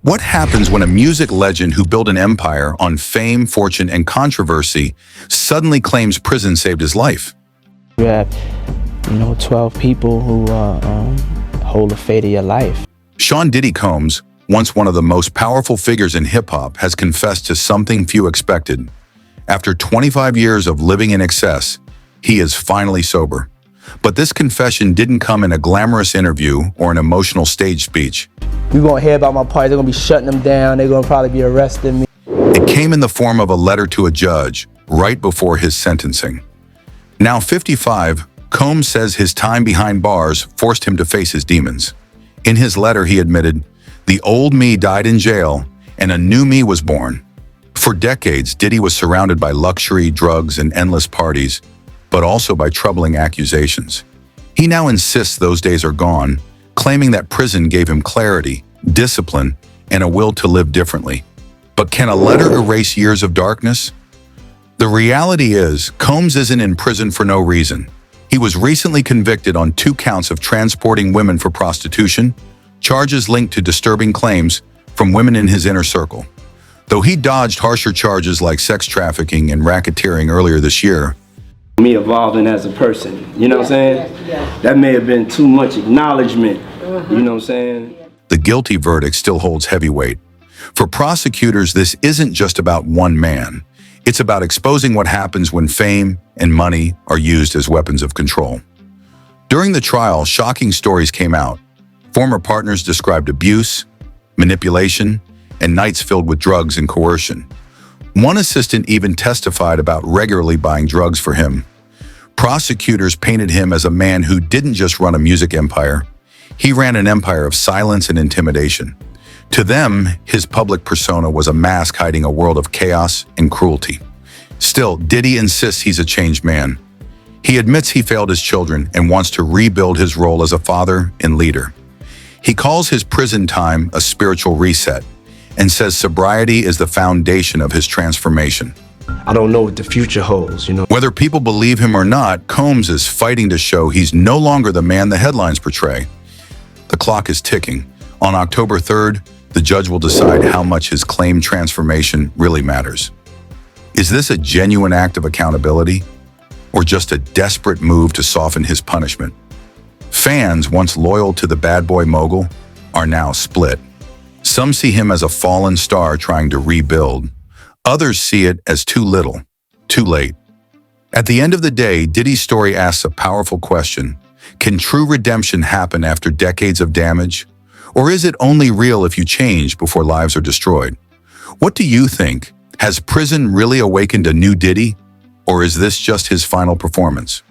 What happens when a music legend who built an empire on fame, fortune, and controversy suddenly claims prison saved his life? You have, 12 people who hold the fate of your life. Sean Diddy Combs, once one of the most powerful figures in hip-hop, has confessed to something few expected. After 25 years of living in excess, he is finally sober. But this confession didn't come in a glamorous interview or an emotional stage speech. You're going to hear about my party. They're going to be shutting them down. They're going to probably be arresting me. It came in the form of a letter to a judge right before his sentencing. Now 55, Combs says his time behind bars forced him to face his demons. In his letter, he admitted, "The old me died in jail, and a new me was born." For decades, Diddy was surrounded by luxury, drugs, and endless parties, but also by troubling accusations. He now insists those days are gone, claiming that prison gave him clarity, discipline, and a will to live differently. But can a letter erase years of darkness? The reality is, Combs isn't in prison for no reason. He was recently convicted on 2 counts of transporting women for prostitution, charges linked to disturbing claims from women in his inner circle. Though he dodged harsher charges like sex trafficking and racketeering earlier this year, me evolving as a person, you know what I'm saying? That may have been too much acknowledgement, you know what I'm saying? the guilty verdict still holds heavy weight. For prosecutors, this isn't just about one man. It's about exposing what happens when fame and money are used as weapons of control. During the trial, shocking stories came out. Former partners described abuse, manipulation, and nights filled with drugs and coercion. One assistant even testified about regularly buying drugs for him. Prosecutors painted him as a man who didn't just run a music empire. He ran an empire of silence and intimidation. To them, his public persona was a mask hiding a world of chaos and cruelty. Still, Diddy insists he's a changed man. He admits he failed his children and wants to rebuild his role as a father and leader. He calls his prison time a spiritual reset and says sobriety is the foundation of his transformation. I don't know what the future holds, Whether people believe him or not, Combs is fighting to show he's no longer the man the headlines portray. The clock is ticking. On October 3rd, the judge will decide how much his claimed transformation really matters. Is this a genuine act of accountability, or just a desperate move to soften his punishment? Fans, once loyal to the bad boy mogul, are now split. Some see him as a fallen star trying to rebuild. Others see it as too little, too late. At the end of the day, Diddy's story asks a powerful question. Can true redemption happen after decades of damage? Or is it only real if you change before lives are destroyed? What do you think? Has prison really awakened a new Diddy? Or is this just his final performance?